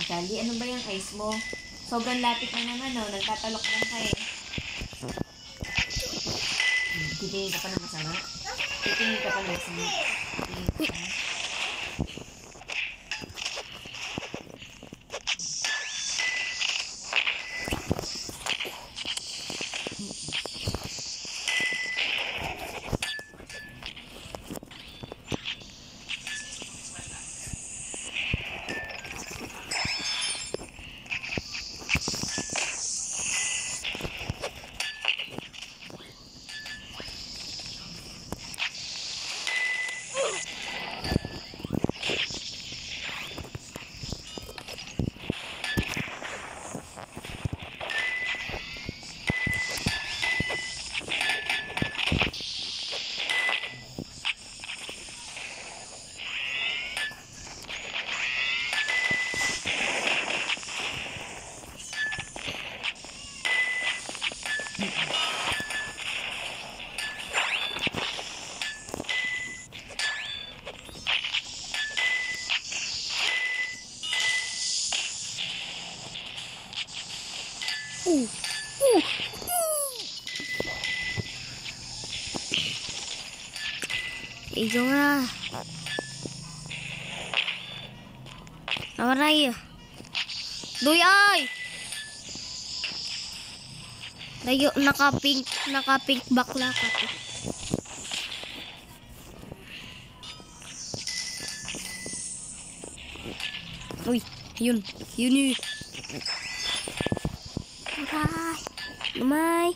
Kali, ano ba yung eyes mo? Sobrang lapit na naman, no? Nagtatalok lang ka eh. Titingin ka pa ng masama? Titingin ka pa ng masama? Titingin ka pa. Ijo na. Amaray. Doy ay. Layo naka-pink bakla ka. Uy, yun. Aray. Lumay.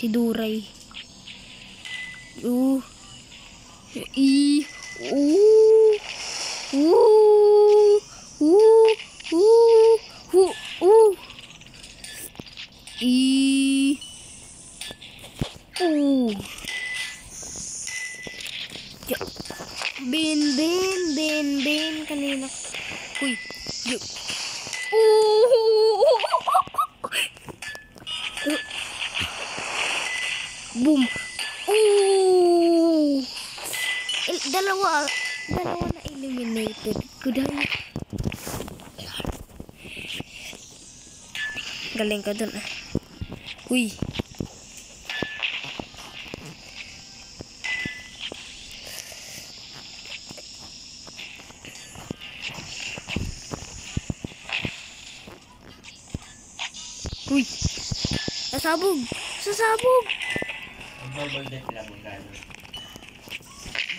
Tiduray. Bin kanina. Uy. Boom. Dalawa na eliminated. Kuday. Galing ka dun ah. Uy. Uy. Sasabog. Double death lang magkano.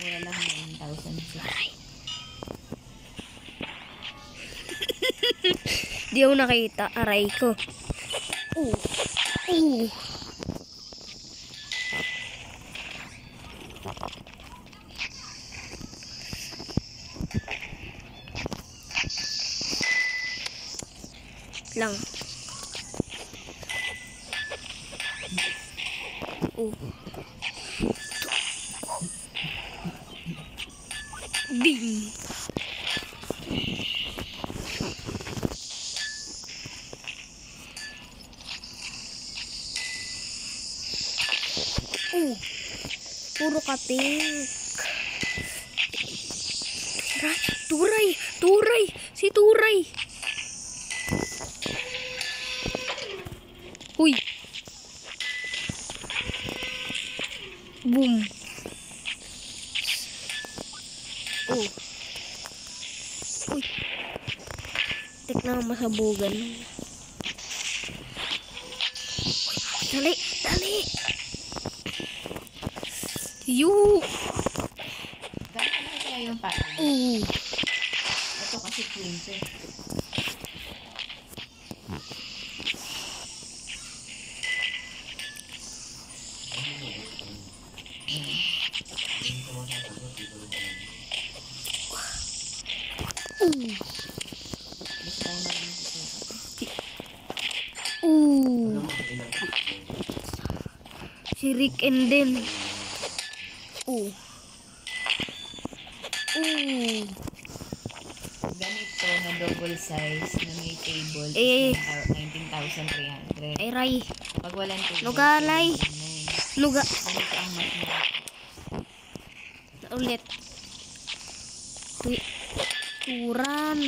Mura lang 9,000. Di ako nakita. Aray ko. Lang. Ding. Puro ka pink. Turay. Si Turay. Uy. Boom. Uy. Tek na masabugan. Dali. Gano'n na kaya yung pattern? Ito kasi twins eh. Si Rick and Den. Ganito na double size na may table Eh. 19,300. Ay, Ray. Pag walang table, Lugalay. Luga. ganito ang mas mura. Ulit. Uy. Turan.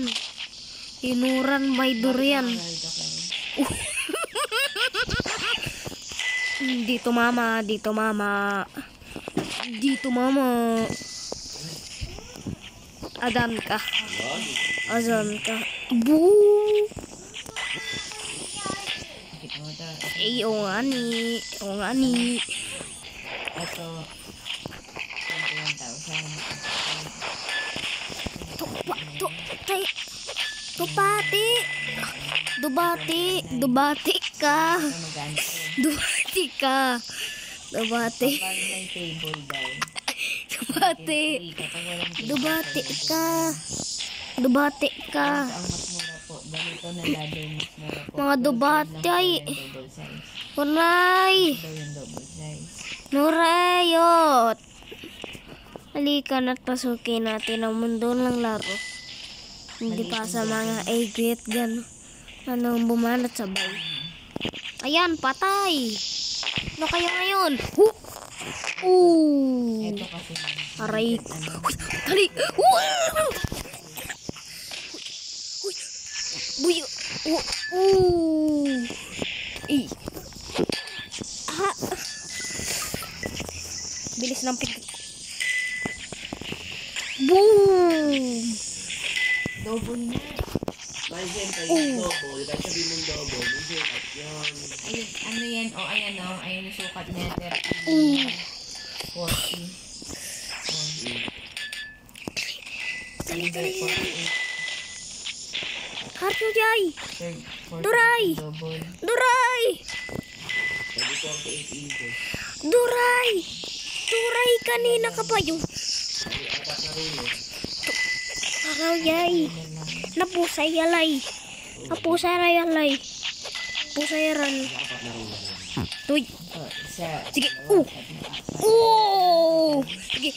Inuran may durian. Dito mama, dito mama. Dito mama. Adan ka. Azan ka. Boo! Eh, oo nga ni. Oo nga ni. Ito, 21,000. Dubati. Dubati. Dubati ka. Magkano? Dubati ka. Dubati. Kapag may table daw. Dubati. Kapag walang table, Dubati ka. Dubati ka. ang mas mura po. Ganito na ladder mas mura po. Mga dubati ay. Double size. Kunay. Ito yung double size. Nurayot. Halika na't pasukin natin ang mundo ng laro. Hindi pa sa mga egret gan. Anong bumanat sabay. Ayan, patay. Ano kaya ngayon? Ito kasi. Aray. Ano, Dali. Buyo. Eh. Ha. Bilis ng pig. Boom. double na. Mahal yung double. Kahit sabihin mong double, may sukat yun. Ayun, ano yan? O, ayan o. Ayan yung sukat niya. 30. 40. Silver 48. Harto jay. Third, 48 Duray! double. Duray. Sabi 48 inches. Duray. Duray kanina ka pa yung. Sabi 4 na rulo. Araw jay. Napusay yalay. Napusay na yalay. Pusay ran. 4 na rulo. Tuy. Isa. Sige. Sige.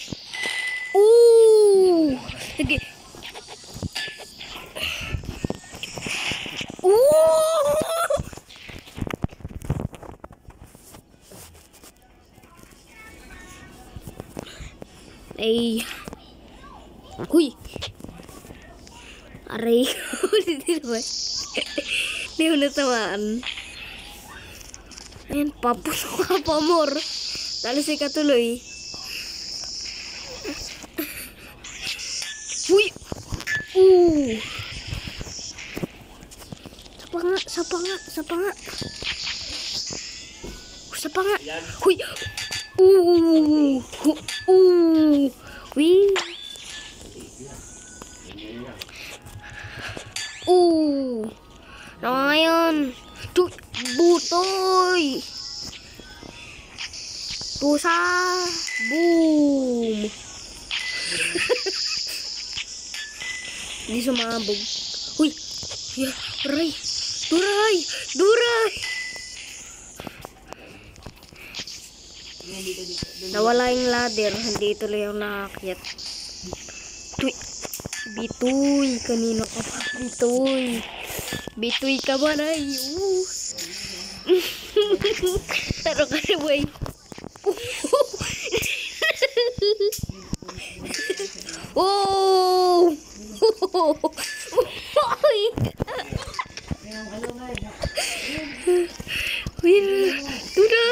Sige. Ay. Huy. Aray. Hindi mo natamaan. Ayan, papusok ka pa, amor. Talisay ka tuloy. Huy! Sapa nga. Huy! Huy! Ano ngayon? Butoy! Pusa! Boom! Hindi sumabog. Huy! Duray! Nawala yung ladder. Hindi tuloy yung nakakyat. Bitoy! Kanino ka pa? Bitoy ka ba na? Taro ka na, boy. Oh! Tuda!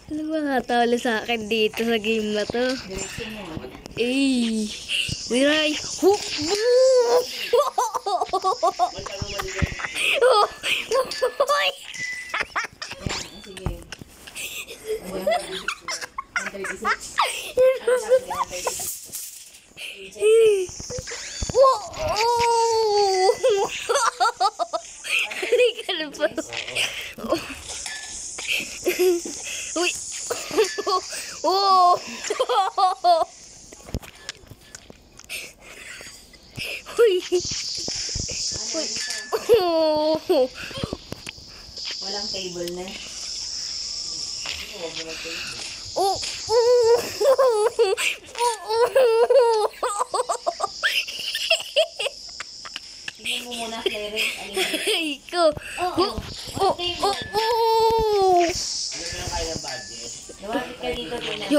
Ano ba nakatawala sa akin dito sa game na to? Eh! Wiray! Halika na pa. Uy! Walang table na. Tingnan mo muna, Clarence. Ikaw. Ano ba yung kaya ng budget? dito din. Yo.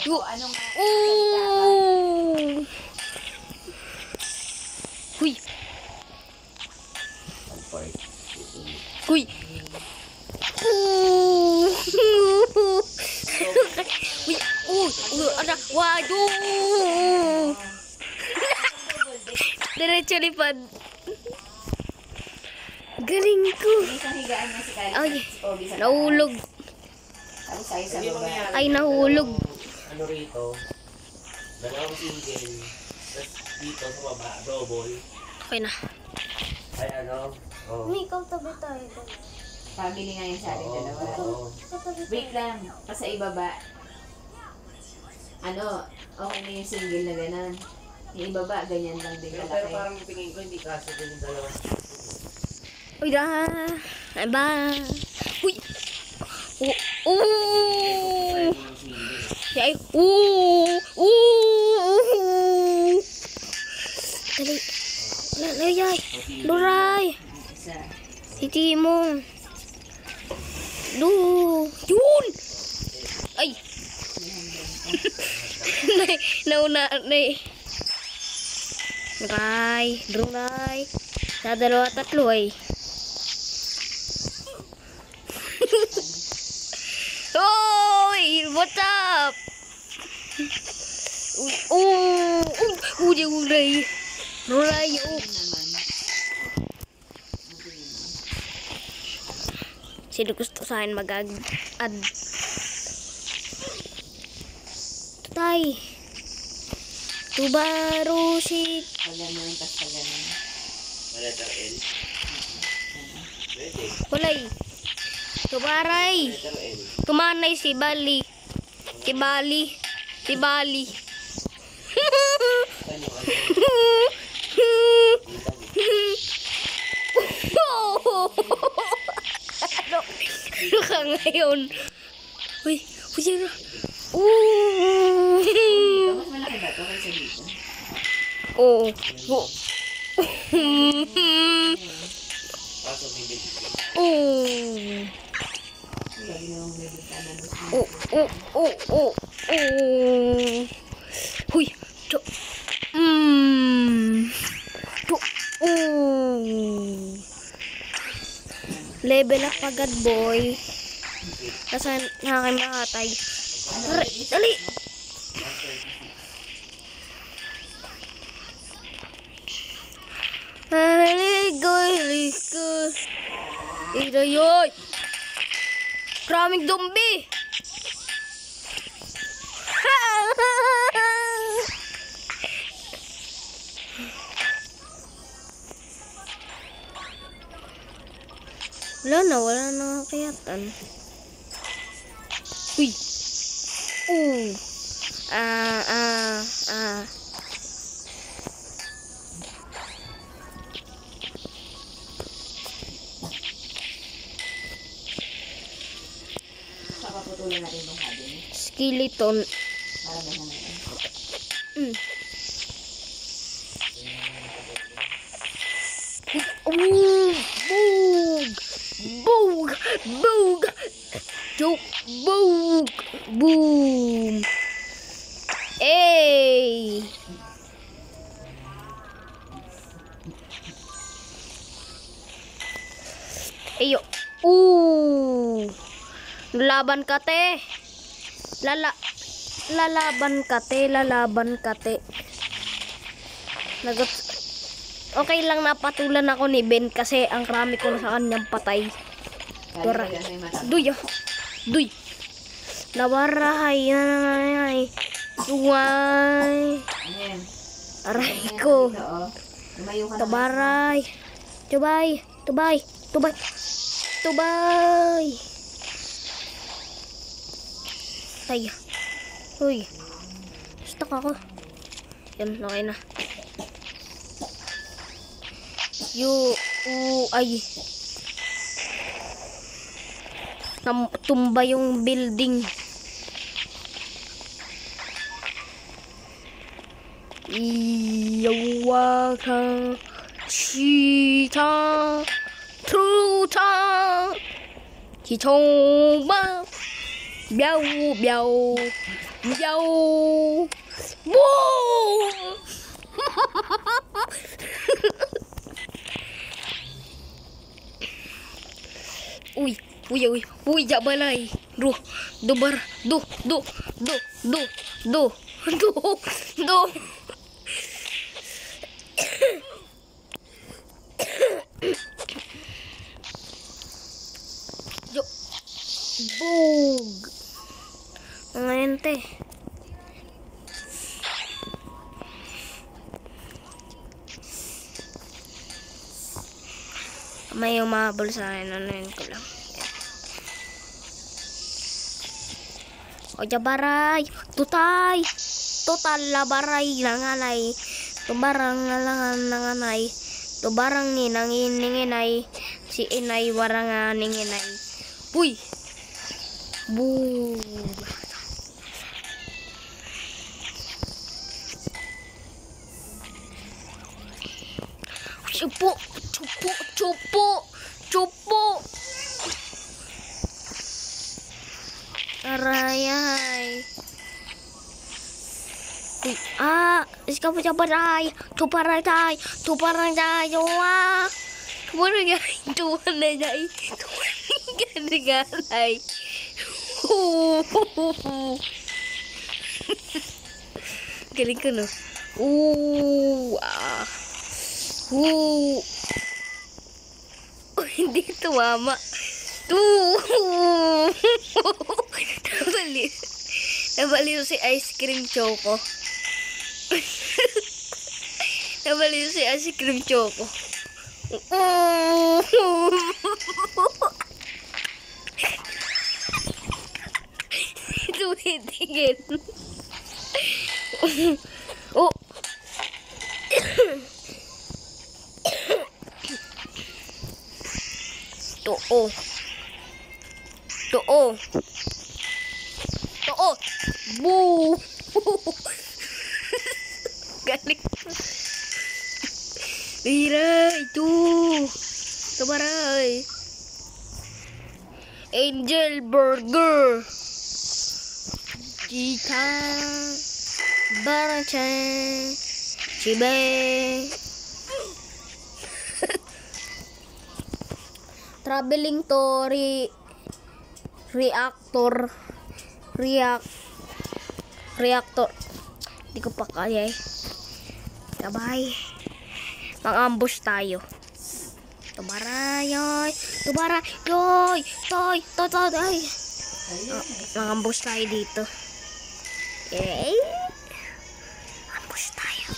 Yo. Anong Huy. Huy. Huy. Anak. Waduh. Diretso lipad. Galing ko. isang higaan niya si Kali? Ay, Pogi sa nahulog. Tapos tayo sa Hindi baba. mangyayari. Ay, nahulog. Ano rito? Dalawang single. Tapos dito sa baba, double. Okay na. Ay ano? Oh. Ikaw tabi tayo. Pabili nga yung sa ating dalawa. Oo. Wait lang. Pa sa ibaba. Ano, okay na yung single na gano'n. Yung ibaba, ganyan lang din Pero kalaki. parang tingin ko hindi kasi din yung dalawa. Uy, da. Ay, ba. Uy. Oh. Ay, Dali. Layay. Luray. Isa. Si Timong. Yun. Ay. Nauna. Luray. Luray. Sa dalawa tatlo ay. Oy, what's up? Uray. Ruray, Ano naman? Sino gusto sa akin mag-add? Tay. Tubarusit. Pag gano'n, tas pag gano'n. Letter L. Pwede. Walay. Tubaray. Letter L. Tumanay si Bali. Si Bali. Si Bali. Ano? Ano ka ngayon? Uy, ano? Ito, mas malaki ba ito kaysa dito? Oo. Kaso may bit. Lagi namang may bintana doon. Huy. Cho. Cho. Level up agad, boy. Kasi nakakin makatay. Dali. Haligo. Idayoy. Maraming zombie. Wala na kayatan. Uy. Saka putulan natin yung habin. Skeleton. Para may hangin. Boog. Joke. Boom. Hey. Ayo. Lalaban ka te. Lalaban ka te. Okay lang napatulan ako ni Ben kasi ang rami ko na sa kanyang patay. Kaya may mata. Duy. Nawarahay. Duway. Ano yan? Aray ko. Dito, oh. Lumayo ka na. Tabaray. Tubay. Ay. Uy. Stuck ako. Yan, okay na. Ay. Tumba yung building. Iyawa ka. Cheetah. Tuta. Chichoma. Biao, biao. Biao. Boom! Uy, jak balai. Do, do. Yo. Bug. Mga ente. May umabol sa akin. Ano yun ko lang. O jabaray. Tutay. Total labaray. Nanganay. Tubarang nanganay. Tubarang ninangininginay. Si inay warang ninginay. Uy. Boom. Cupo. Arayay. Iska po jabaray. Tuparay tay. Wah. Tuparay tay. Galing ko, no? Hindi tumama. Nabaliw si ice cream choco. Nabaliw si ice cream choco. Tumitigil. Oh. Too. Boo. Galing. Ira, itu. Kabaray. Angel Burger. Kita. Barachan. Chibe. Traveling to reactor. Di ko pa kaya eh. Sabay. Mang-ambush tayo. Tubarayoy. Toy. Mang-ambush tayo dito. Yay. Ambush tayo.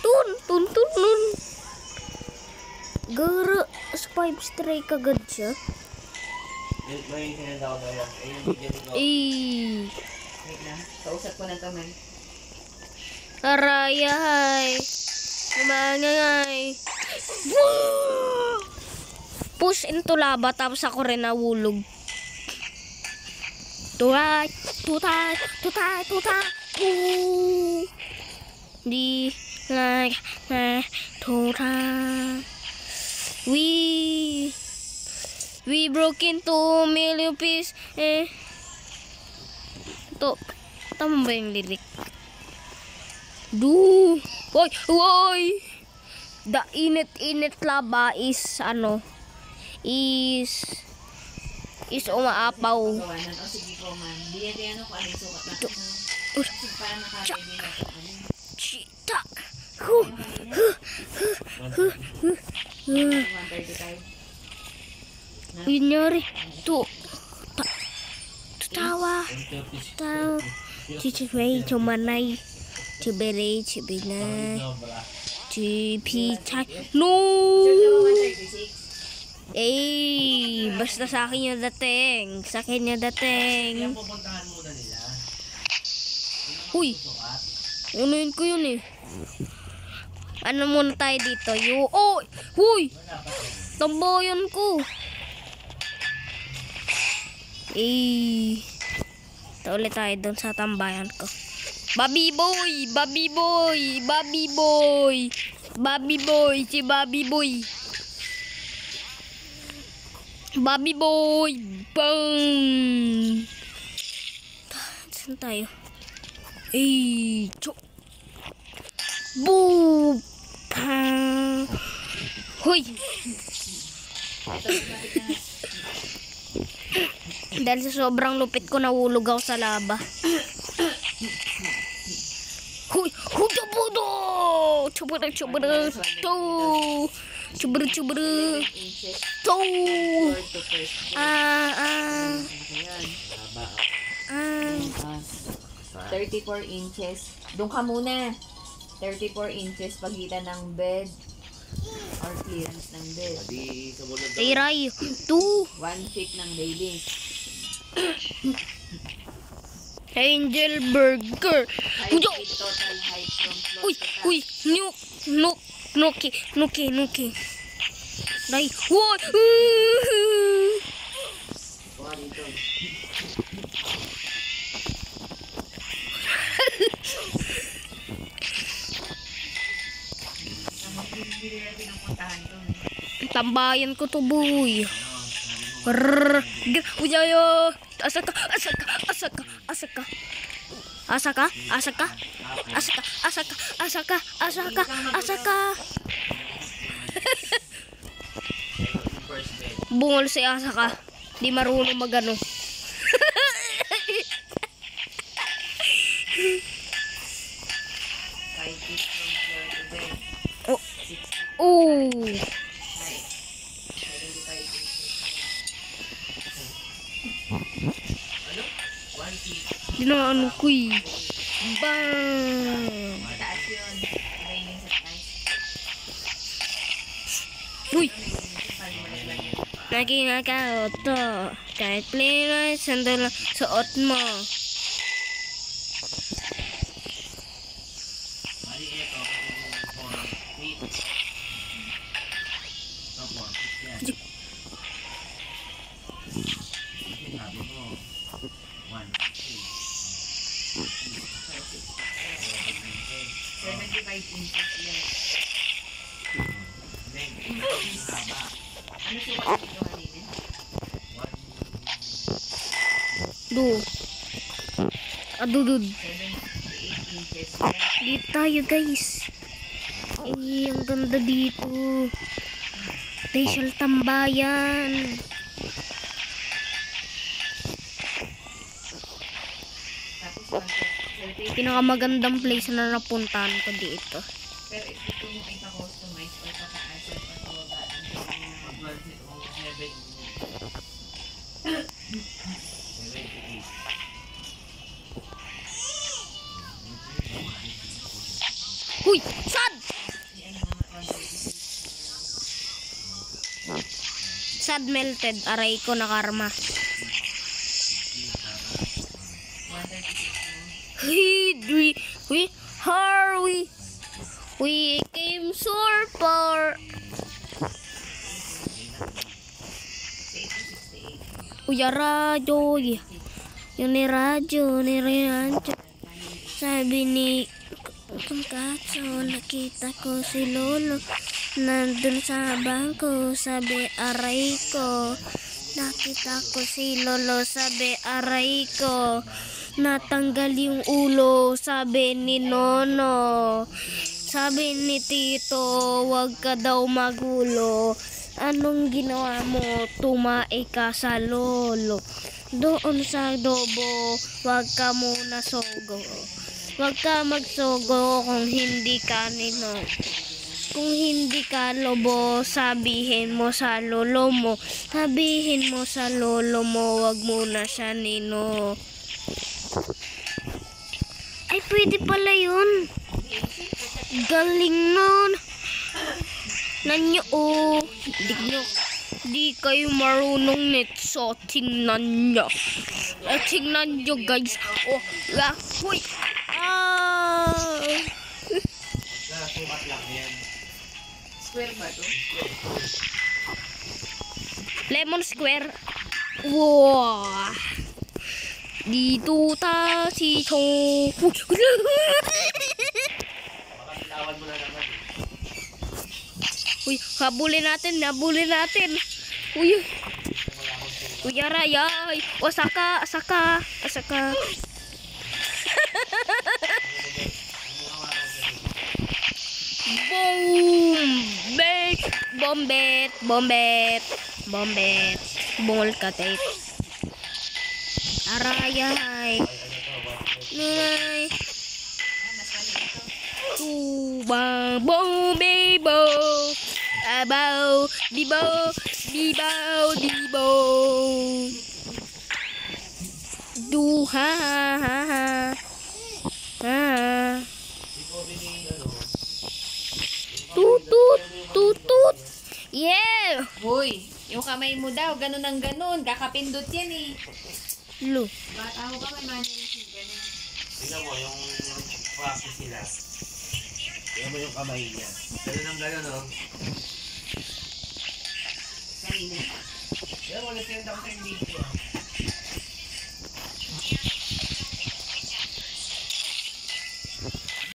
Tun. Gara, 5 strike agad siya. May sinandaw na yan. Ayun, video ko. Wait lang. Kausap ko na to, man. Arayay. Kumangay. Push into lava tapos ako rin nahulog. Tutay. Di like tutay. We broke into a million pieces. Tama ba yung lirik? Woy! The init lava is is umaapaw. Gawa nun. O sige po, man. Diyan ko anong sukat na. Kasi para nakabili na po. Chita. 135. Yun nyari. Tawa. Chichibay, chumanay. Chibere, chibinay. Chipichay. No! Basta sa akin yung dating. Kaya pupuntahan muna nila. Uy! Unuin ko yun eh. Ano muna tayo dito? Huy! Tambayan ko. Ito ulit tayo doon sa tambayan ko. Baby boy! Si Baby boy. Bobby boy! Bang! Saan tayo? Chok! Boo! Pang! Hoy! Dahil sa sobrang lupit ko, nahulog ako sa laba. Hoy! Hudabudo! Chubara, chubara! To! Chubara, chubara! Inches. To! 4 to 1st. Haba. Ayan. 34 Sa- inches. Doon ka muna. 34 inches pagitan ng bed or clearance ng bed. Di sumunod daw. Tiray! 2! 1 feet ng railings. Angel Burger! 5 Huyo! feet total height from floor Uy! to top. Uy! Nuki! Ray! What? Kuha dito. Hindi natin ang puntahan doon. Tambayan ko to, boy. Rrrr. Uyayo. Asaka. First bed. Bungol si Asaka. Di marunong magano. 5 feet from floor to bed. Oh. 6 feet Oh. height. 75 inches. 1 feet. Di na ano ko eh. Bang. Mataas yun. Railings at night. Uy. Paano malaglag yun? Naginagaw to. Kahit plain rice, sandal lang suot mo. Mali ito. 4 feet. Ito 4 feet yan. Sabi mo. 1 feet. 75 inches yan. Then, haba. Ano sukat dito kanina? 1 Do. Adudud. 78 inches yan. Dito tayo, guys. Ang ganda dito. Special tambayan. Tapos 130. Pinakamagandang place na napuntahan ko dito. Pero if gusto mo ipa-customize or pataas or patawaba ang Pag 78. Huy! Sad! Sad melted. Aray ko na karma. 136 mo. We came so far. 68. Uy, radyo. Yung ni radyo. Sabi ni Kung Katso, nakita ko si Lolo. Nandun sa bangko, sabi aray ko. Nakita ko si Lolo, sabi aray ko. Natanggal yung ulo, sabi ni Nono. Sabi ni Tito, wag ka daw magulo. Anong ginawa mo? Tumae ka sa lolo. Doon sa dobo, wag ka muna sogo. Wag ka magsogo kung hindi ka nino. Kung hindi ka lobo, sabihin mo sa lolo mo. Sabihin mo sa lolo mo, wag muna siya nino. Ay, pwede pala yun. Galing nun. Nanyo, oh. Di kayo marunong net, so tingnan nyo. Tingnan nyo, guys. Oh, huy. Sukat lang yan. Square ba to? Lemon Square. Wow. Dito ta si Chong. Makakitawan mo na naman. Uy, habulin natin. Uy. Uyarayay! Osaka! Asaka! Asaka! Bombet! Bombet! Bombet! Bombet! Bungol ka, tape. Arayay! Nay! Tubang bombibo! Abaw! Bibo! Bibaw! Dibo! Duha! Ha ha! Ha! Tutut! Tutut! Yeah! Hoy, yung kamay mo daw, ganun ang ganun. Kakapindot yan eh. Lo. Bata mo pa may mannerism ganun. Tingnan mo, yung practice sila. Tingnan mo yung kamay niya. Ganun ang ganun, no? Kanina. Tingnan mo, nasend ako sa video.